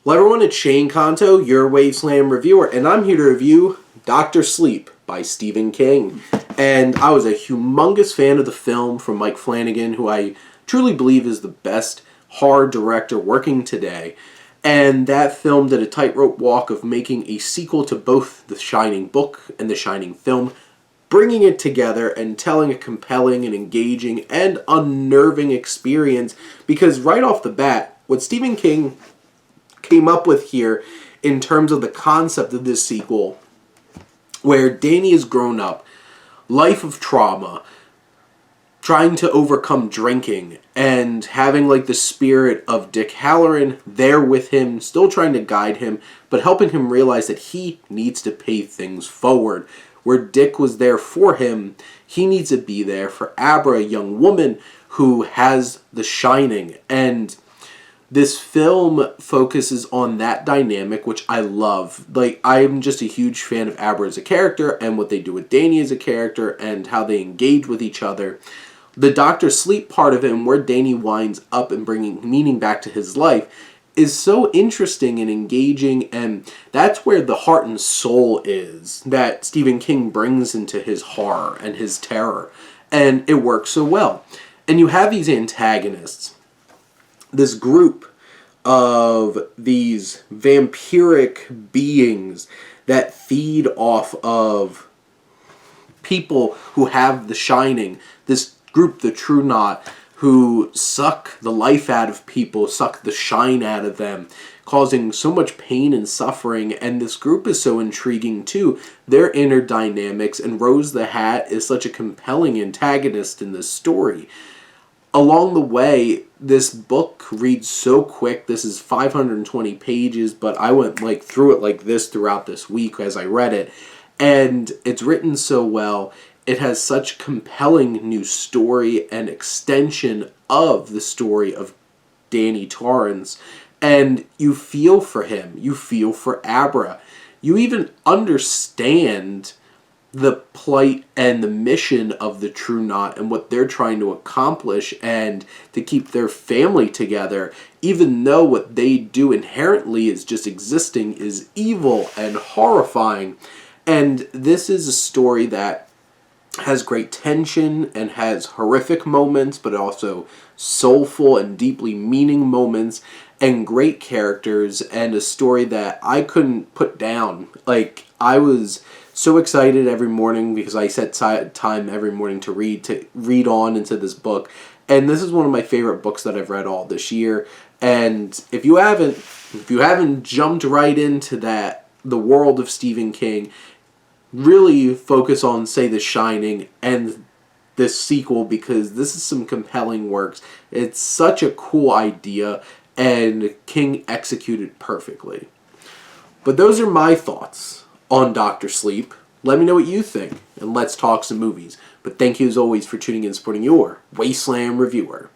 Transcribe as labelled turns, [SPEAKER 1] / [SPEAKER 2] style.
[SPEAKER 1] Hello everyone, it's Shane Kanto, your Wasteland reviewer, and I'm here to review Dr. Sleep by Stephen King. And I was a humongous fan of the film from Mike Flanagan, who I truly believe is the best horror director working today. And that film did a tightrope walk of making a sequel to both The Shining book and The Shining film, bringing it together and telling a compelling and engaging and unnerving experience, because right off the bat, what Stephen King came up with here in terms of the concept of this sequel, where Danny has grown up, life of trauma, trying to overcome drinking, and having like the spirit of Dick Halloran there with him, still trying to guide him, but helping him realize that he needs to pay things forward. Where Dick was there for him, he needs to be there for Abra, a young woman who has the shining. And this film focuses on that dynamic, which I love. Like, I'm just a huge fan of Abra as a character, and what they do with Danny as a character, and how they engage with each other. The Dr. Sleep part of it, and where Danny winds up and bringing meaning back to his life, is so interesting and engaging, and that's where the heart and soul is that Stephen King brings into his horror and his terror. And it works so well. And you have these antagonists, this group of these vampiric beings that feed off of people who have the shining. This group, the True Knot, who suck the life out of people, suck the shine out of them, causing so much pain and suffering. And this group is so intriguing too. Their inner dynamics, and Rose the Hat is such a compelling antagonist in this story. Along the way, this book reads so quick. This is 520 pages, but I went like through it like this throughout this week as I read it. And it's written so well. It has such compelling new story and extension of the story of Dan Torrance. And you feel for him. You feel for Abra. You even understand the plight and the mission of the True Knot and what they're trying to accomplish and to keep their family together, even though what they do inherently is just existing is evil and horrifying. And this is a story that has great tension and has horrific moments, but also soulful and deeply meaning moments, and great characters, and a story that I couldn't put down. Like, I was so excited every morning because I set time every morning to read on into this book. And this is one of my favorite books that I've read all this year. And if you haven't jumped right into the world of Stephen King, really focus on, say, The Shining and this sequel, because this is some compelling works. It's such a cool idea, and King executed perfectly. But those are my thoughts on Dr. Sleep. Let me know what you think, and let's talk some movies. But thank you as always for tuning in and supporting your Wasteland reviewer.